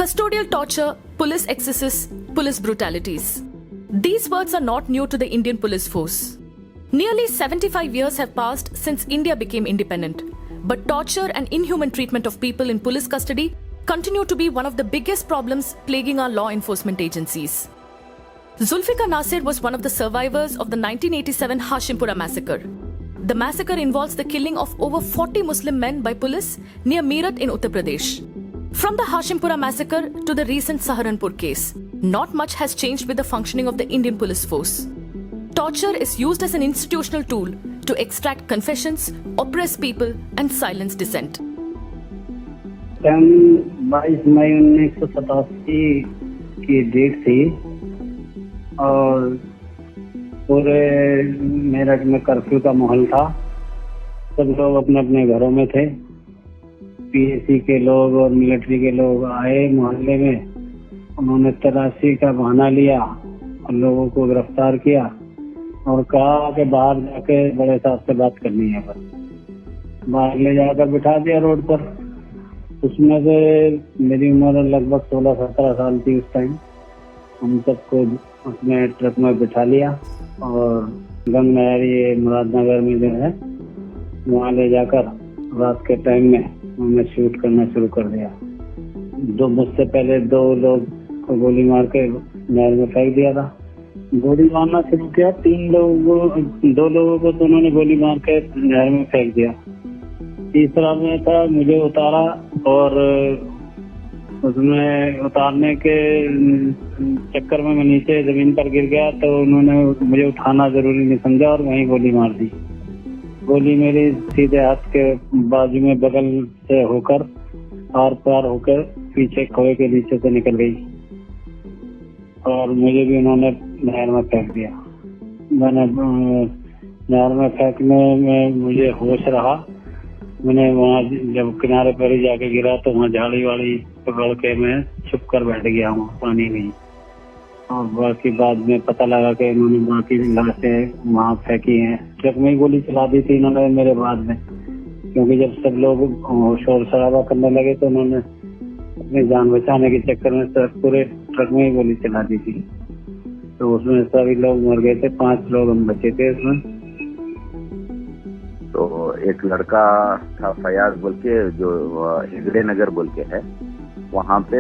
Custodial torture, police excesses, police brutalities. These words are not new to the Indian police force. Nearly 75 years have passed since India became independent, but torture and inhuman treatment of people in police custody continue to be one of the biggest problems plaguing our law enforcement agencies. Zulfikar Nasir was one of the survivors of the 1987 Hashimpura Massacre. The massacre involves the killing of over 40 Muslim men by police near Meerut in Uttar Pradesh. From the Hashimpura Massacre to the recent Saharanpur case, not much has changed with the functioning of the Indian police force. Torture is used as an institutional tool to extract confessions, oppress people, and silence dissent. 22 मई 1987 की date थी और पूरे मेरठ में curfew का माहौल था। सब लोग अपने अपने घरों में थे। पीएसी के लोग और मिलिट्री के लोग आए मोहल्ले में। उन्होंने तलाशी का बहाना लिया और लोगों को गिरफ्तार किया और कहा कि बाहर जाके बड़े साहब से बात करनी है। बस बाहर ले जाकर बिठा दिया रोड पर। उसमें से मेरी उम्र लगभग 16-17 साल थी उस टाइम। हम सबको अपने ट्रक में बिठा लिया और गंगनहर मुरादनगर में जो है वहाँ ले जाकर रात के टाइम में उन्होंने शूट करना शुरू कर दिया। मुझसे पहले 2 लोग को गोली मार के नहर में फेंक दिया था। गोली मारना शुरू किया 2 लोगों को तो उन्होंने गोली मार के नहर में फेंक दिया। तीसरा में था मुझे उतारा और उसमें उतारने के चक्कर में मैं नीचे जमीन पर गिर गया तो उन्होंने मुझे उठाना जरूरी नहीं समझा और वहीं गोली मार दी। गोली मेरी सीधे हाथ के बाजू में बगल से होकर आर पार होकर पीछे खोए के नीचे से निकल गई और मुझे भी उन्होंने नहर में फेंक दिया। मैंने नहर में फेंकने में मुझे होश रहा। मैंने वहाँ जब किनारे पर ही जाके गिरा तो वहाँ झाड़ी वाड़ी पकड़ के मैं छुप कर बैठ गया हूँ पानी में। और बाकी बाद में पता लगा कि इन्होंने बाकी लाशें वहाँ फेंकी हैं। ट्रक में ही गोली चला दी थी इन्होंने मेरे बाद में, क्योंकि जब सब लोग शोर शराबा करने लगे तो उन्होंने अपनी जान बचाने के चक्कर में पूरे ट्रक में ही गोली चला दी थी। तो उसमें सभी लोग मर गए थे, 5 लोग हम बचे थे उसमें। तो एक लड़का था फयाज बोल के जो हिगड़े नगर बोल के है, वहाँ पे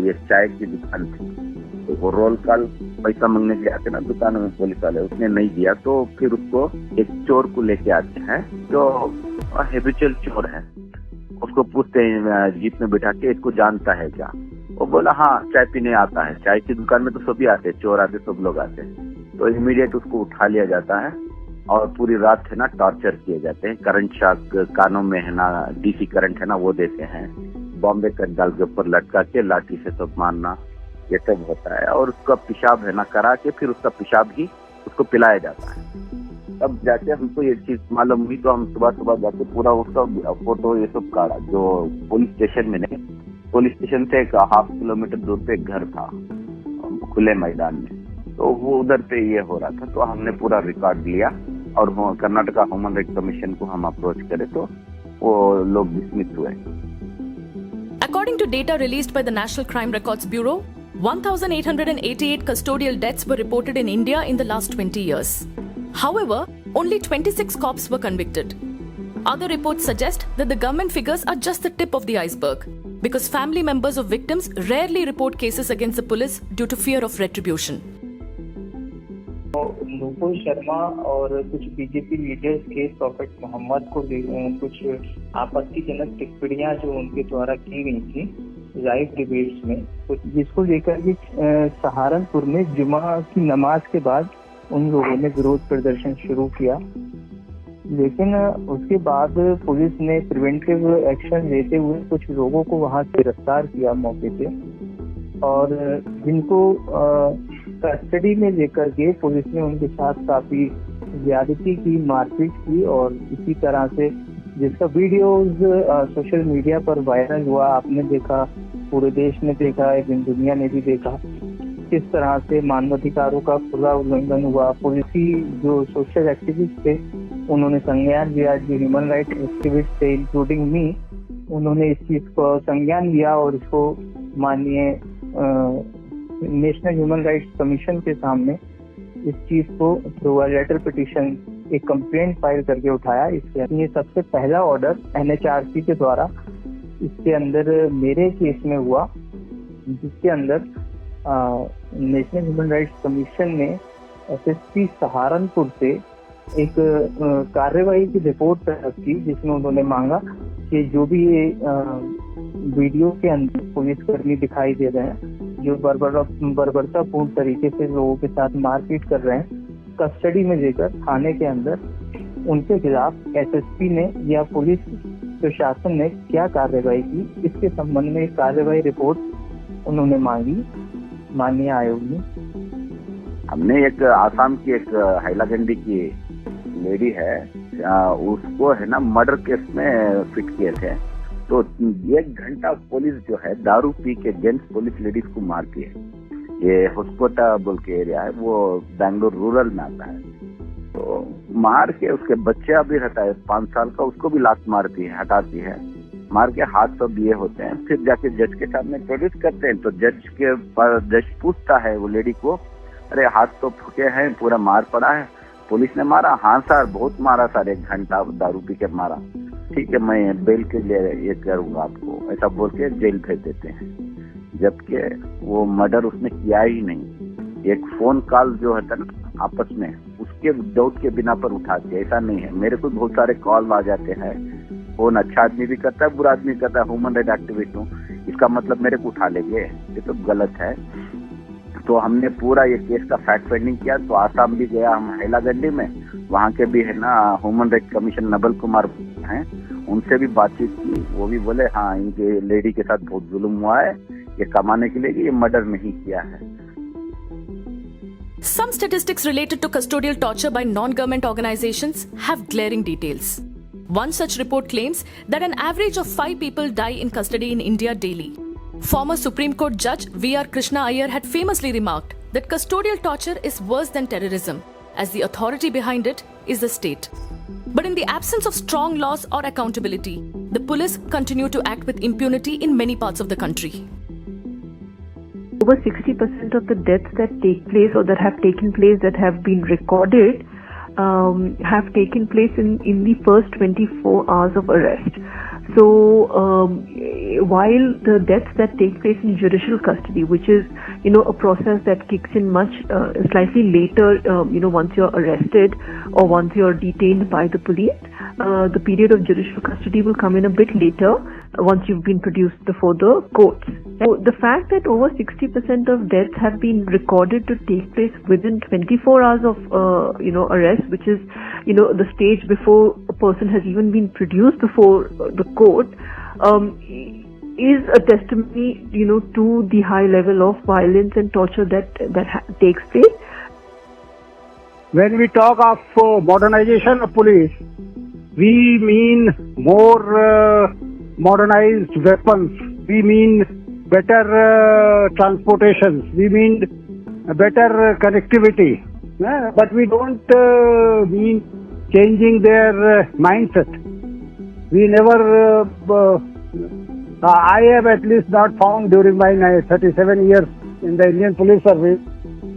ये चाय की दुकान थी। तो वो रोल कॉल पैसा मांगने के लिए आते ना दुकान में पुलिस वाले, उसने नहीं दिया तो फिर उसको एक चोर को लेके आते हैं जो हैबिचुअल चोर है। उसको पूछते हैं जीप में बिठा के, इसको जानता है क्या? वो बोला हाँ चाय पीने आता है। चाय की दुकान में तो सभी आते हैं, चोर आते सब लोग आते हैं। तो इमीडिएट उसको उठा लिया जाता है और पूरी रात है ना टॉर्चर किए जाते हैं। करंट शॉक कानों में है ना, डीसी करंट है ना वो देते हैं। बॉम्बे कट डाल के ऊपर लटका के लाठी से सब मारना, ये सब होता है। और उसका पेशाब है ना करा के फिर उसका पेशाब ही उसको पिलाया जाता है। तब जाके हमको ये चीज मालूम हुई तो हम सुबह जाके पूरा उसका फोटो ये सब काढ़ा। जो पुलिस स्टेशन में नहीं, पुलिस स्टेशन से 1/2 किलोमीटर दूर पे एक घर था खुले मैदान में, तो वो उधर पे ये हो रहा था। तो हमने पूरा रिकॉर्ड लिया और कर्नाटका ह्यूमन राइट कमीशन को हम अप्रोच करे तो वो लोग डिसमिस हुए। According to data released by the National Crime Records Bureau, 1,888 custodial deaths were reported in India in the last 20 years. However, only 26 cops were convicted. Other reports suggest that the government figures are just the tip of the iceberg, because family members of victims rarely report cases against the police due to fear of retribution. Nupur Sharma और कुछ BJP leaders के prophet Mohammad को कुछ आपत्तिजनक टिप्पणियां जो उनके द्वारा की गई थी लाइव डिबेट्स में, जिसको लेकर के सहारनपुर में जुमा की नमाज के बाद उन लोगों ने विरोध प्रदर्शन शुरू किया। लेकिन उसके बाद पुलिस ने प्रिवेंटिव एक्शन लेते हुए कुछ लोगों को वहां से गिरफ्तार किया मौके पे और जिनको कस्टडी में लेकर के पुलिस ने उनके साथ काफी ज्यादती की, मारपीट की और इसी तरह से जिसका वीडियोज सोशल मीडिया पर वायरल हुआ, आपने देखा, पूरे देश ने देखा, एक दिन दुनिया ने भी देखा किस तरह से मानवाधिकारों का खुला उल्लंघन हुआ। पुलिसी जो सोशल एक्टिविस्ट थे उन्होंने संज्ञान लिया, जो ह्यूमन राइट एक्टिविस्ट थे इंक्लूडिंग मी, उन्होंने इस चीज को संज्ञान लिया और इसको माननीय नेशनल ह्यूमन राइट्स कमीशन के सामने इस चीज को थ्रू अ लेटर पिटीशन एक कंप्लेंट फाइल करके उठाया। इसके ये सबसे पहला ऑर्डर NHRC के द्वारा इसके अंदर मेरे केस में हुआ, जिसके अंदर नेशनल ह्यूमन राइट्स कमीशन ने SSP सहारनपुर से एक कार्यवाही की रिपोर्ट तलब की, जिसमें उन्होंने मांगा कि जो भी ये वीडियो के अंदर पुलिसकर्मी दिखाई दे रहे हैं जो बर्बरतापूर्ण तरीके से लोगों के साथ मारपीट कर रहे हैं, कस्टडी में लेकर थाने के अंदर उनके खिलाफ SSP ने या पुलिस प्रशासन ने क्या कार्रवाई की, इसके संबंध में कार्यवाही रिपोर्ट उन्होंने मांगी माननीय आयोग ने। हमने एक आसाम की एक हैलाकंडी की लेडी है, उसको है ना मर्डर केस में फिट किए थे। तो 1 घंटा पुलिस जो है दारू पी के जेंट्स पुलिस लेडीज को मारती है। ये होस्कोटा बोल के एरिया है, वो बेंगलुरु रूरल में आता है। तो मार के उसके बच्चे अभी रहता है 5 साल का, उसको भी लात मारती है, हटाती है, मार के हाथ सब दिए होते हैं। फिर जाके जज के सामने प्रोड्यूस करते हैं। तो जज पूछता है वो लेडी को, अरे हाथ तो फूके हैं, पूरा मार पड़ा है, पुलिस ने मारा? हाँ सर, बहुत मारा सर, 1 घंटा दारू पी के मारा। ठीक है, मैं बेल के लिए ये करूंगा आपको, ऐसा बोल के जेल भेज देते हैं। जबकि वो मर्डर उसने किया ही नहीं। एक फोन कॉल जो होता है ना आपस में, उसके डाउट के बिना पर उठाते, ऐसा नहीं है। मेरे को बहुत सारे कॉल आ जाते हैं, फोन अच्छा आदमी भी करता है, बुरा आदमी करता है, ह्यूमन राइट एक्टिविस्ट हूँ, इसका मतलब मेरे को उठा लेंगे, ये तो गलत है। तो हमने पूरा ये केस का फैक्ट फाइंडिंग किया। तो आसाम भी गया हम, हैलाकंडी में, वहाँ के भी है ना human right commission Nobel Kumar हैं, उनसे भी बातचीत की। वो भी बोले हाँ, इनके लेडी के साथ बहुत जुल्म हुआ है, ये कमाने के लिए ये मर्डर नहीं किया है। Some statistics related to custodial torture by non-government organizations have glaring details. One such report claims that an average of 5 people die in custody in India daily. Former Supreme Court Judge V.R. Krishna Iyer had famously remarked that custodial torture is worse than terrorism, as the authority behind it is the state. But in the absence of strong laws or accountability, the police continue to act with impunity in many parts of the country. Over 60% of the deaths that take place or that have taken place that have been recorded have taken place in the first 24 hours of arrest. So while the deaths that take place in judicial custody, which is a process that kicks in much slightly later, once you're arrested or once you're detained by the police, the period of judicial custody will come in a bit later once you've been produced before the courts. So the fact that over 60% of deaths have been recorded to take place within 24 hours of arrest, which is the stage before a person has even been produced before the court, is a testimony to the high level of violence and torture that takes place. When we talk of modernization of police, we mean more modernized weapons, we mean better transportations, we mean better connectivity, but we don't mean changing their mindset. We never, I have at least not found during my 37 years in the Indian Police Service,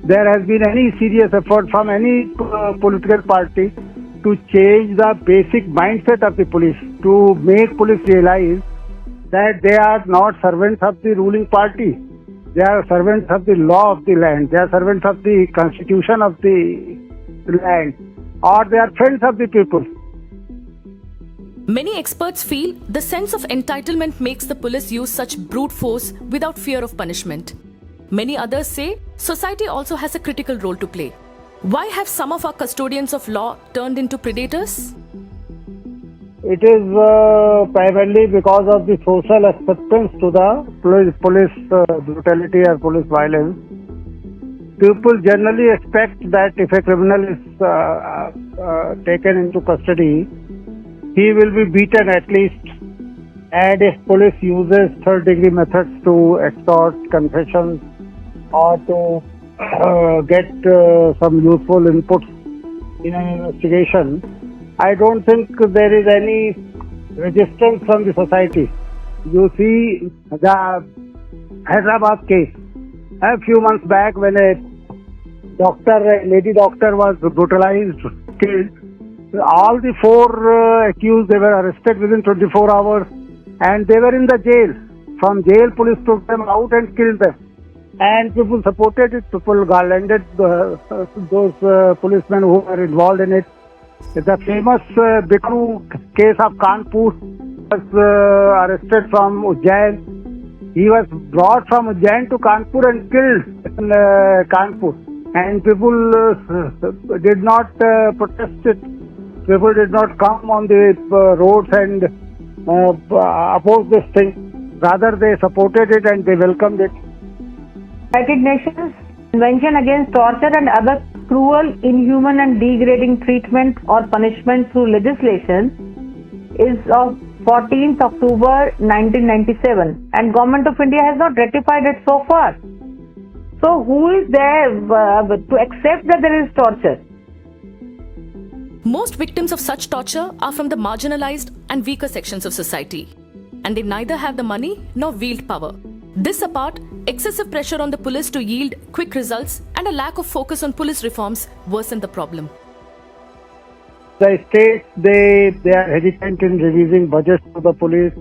there has been any serious effort from any political party to change the basic mindset of the police, to make police realize that they are not servants of the ruling party. They are servants of the law of the land. They are servants of the constitution of the land, or they are friends of the people. Many experts feel the sense of entitlement makes the police use such brute force without fear of punishment. Many others say society also has a critical role to play. Why have some of our custodians of law turned into predators? It is primarily because of the social acceptance to the police brutality or police violence. People generally expect that if a criminal is taken into custody, he will be beaten at least, and if police uses third-degree methods to extort confessions or to get some useful inputs in an investigation, I don't think there is any resistance from the society. You see, the Hyderabad case. A few months back, when a lady doctor was brutalized, killed, all the four accused, they were arrested within 24 hours and they were in the jail. From jail, police took them out and killed them. And people supported it, people garlanded those policemen who were involved in it. The famous Bikru case of Kanpur was arrested from Ujjain. He was brought from Ujjain to Kanpur and killed in Kanpur. And people did not protest it. People did not come on the roads and oppose this thing. Rather, they supported it and they welcomed it. United Nations Convention Against Torture and Other Cruel, Inhuman and Degrading Treatment or Punishment through Legislation is of 14th October 1997 and Government of India has not ratified it so far. So who is there to accept that there is torture? Most victims of such torture are from the marginalized and weaker sections of society, and they neither have the money nor wield power. This apart, excessive pressure on the police to yield quick results and a lack of focus on police reforms worsen the problem. The states, they are hesitant in releasing budgets to the police.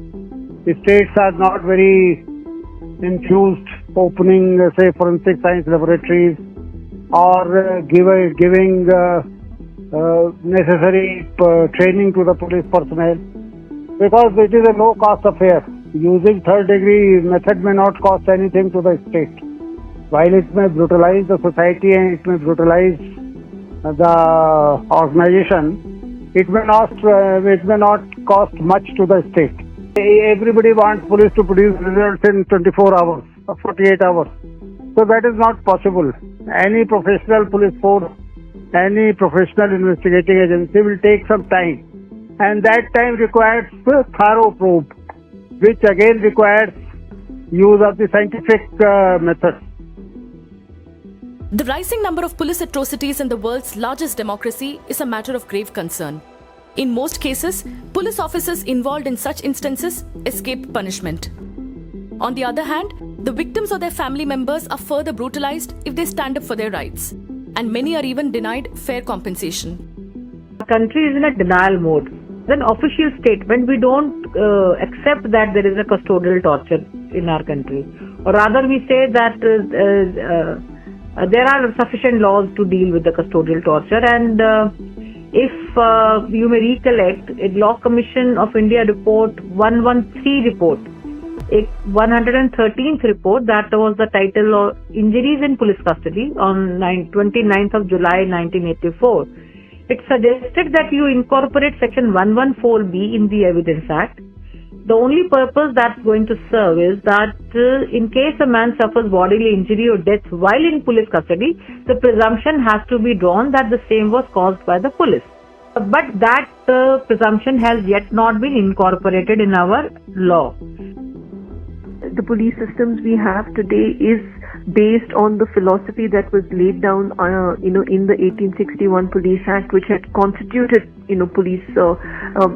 The states are not very enthused opening, say, forensic science laboratories or giving necessary training to the police personnel, because it is a low-cost affair. Using third-degree method may not cost anything to the state. While it may brutalize the society and it may brutalize the organization, it may not cost much to the state. Everybody wants police to produce results in 24 hours or 48 hours. So that is not possible. Any professional police force, any professional investigating agency will take some time. And that time requires a thorough probe, which again requires use of the scientific methods. The rising number of police atrocities in the world's largest democracy is a matter of grave concern. In most cases, police officers involved in such instances escape punishment. On the other hand, the victims or their family members are further brutalized if they stand up for their rights, and many are even denied fair compensation. The country is in a denial mode. An official statement, we don't accept that there is a custodial torture in our country. Or rather, we say that there are sufficient laws to deal with the custodial torture. And if you may recollect, a Law Commission of India report 113 report, a 113th report, that was the title of Injuries in Police Custody on 29th of July 1984. It suggested that you incorporate section 114B in the Evidence Act. The only purpose that's going to serve is that in case a man suffers bodily injury or death while in police custody, the presumption has to be drawn that the same was caused by the police. But that presumption has yet not been incorporated in our law. The police systems we have today is based on the philosophy that was laid down, in the 1861 Police Act, which had constituted, police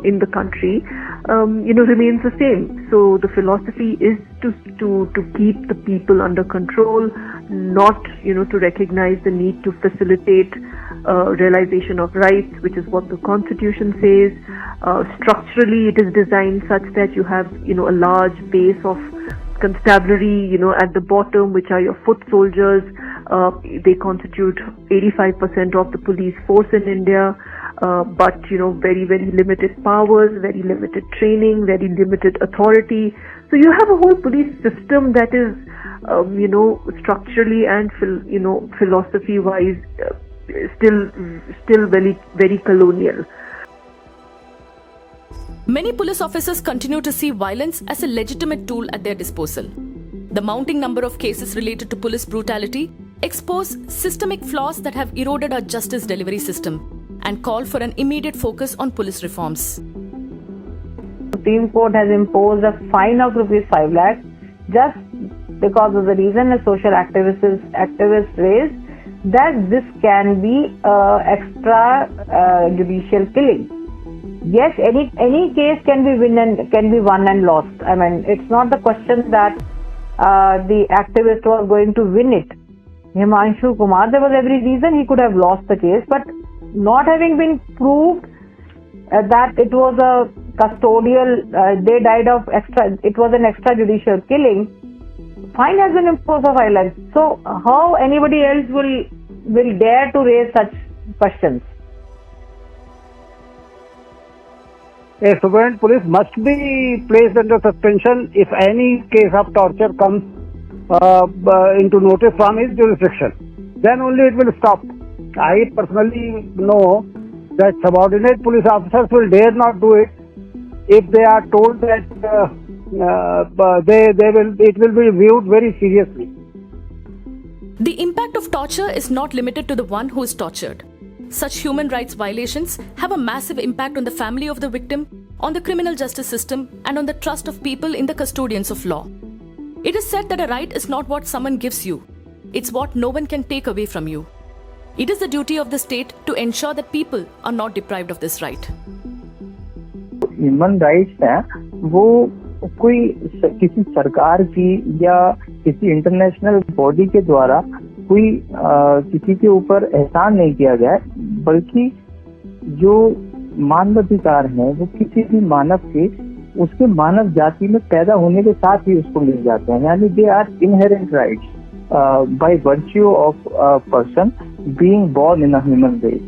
in the country, remains the same. So the philosophy is to keep the people under control, not, to recognize the need to facilitate realization of rights, which is what the Constitution says. Structurally, it is designed such that you have, a large base of constabulary, at the bottom, which are your foot soldiers. They constitute 85% of the police force in India, but, very, very limited powers, very limited training, very limited authority. So you have a whole police system that is, structurally and, philosophy-wise, still very, very colonial. Many police officers continue to see violence as a legitimate tool at their disposal. The mounting number of cases related to police brutality expose systemic flaws that have eroded our justice delivery system and call for an immediate focus on police reforms. The Supreme Court has imposed a fine of ₹5 lakh just because of the reason a social activist raised that this can be extra-judicial killing. Yes, any case can be won and lost. I mean, it's not the question that the activist was going to win it. Himanshu Kumar, there was every reason he could have lost the case, but not having been proved that it was a custodial, they died of it was an extrajudicial killing, fine has been imposed of violence. So how anybody else will dare to raise such questions? A sovereign police must be placed under suspension if any case of torture comes into notice from his jurisdiction. Then only it will stop. I personally know that subordinate police officers will dare not do it if they are told that it will be viewed very seriously. The impact of torture is not limited to the one who is tortured. Such human rights violations have a massive impact on the family of the victim, on the criminal justice system, and on the trust of people in the custodians of law. It is said that a right is not what someone gives you. It's what no one can take away from you. It is the duty of the state to ensure that people are not deprived of this right. Human rights हैं वो कोई किसी सरकार की या किसी international body के द्वारा कोई किसी के ऊपर एहसान नहीं किया गया है, बल्कि जो मानवाधिकार है वो किसी भी मानव के उसके मानव जाति में पैदा होने के साथ ही उसको मिल जाते हैं, यानी they are inherent rights by virtue of person being born in a human race.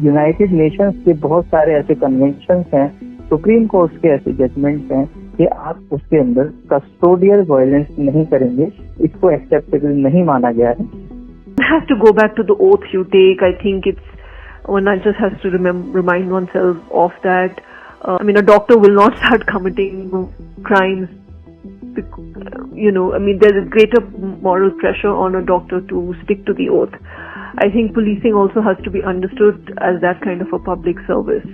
United Nations के बहुत सारे ऐसे कन्वेंशंस हैं, सुप्रीम कोर्ट के ऐसे जजमेंट्स हैं कि आप उसके अंदर कस्टोडियल वायलेंस नहीं करेंगे, इसको एक्सेप्टेबल नहीं माना गया है। Has to go back to the oath you take. I think one just has to remind oneself of that. A doctor will not start committing crimes. There's a greater moral pressure on a doctor to stick to the oath. I think policing also has to be understood as that kind of a public service.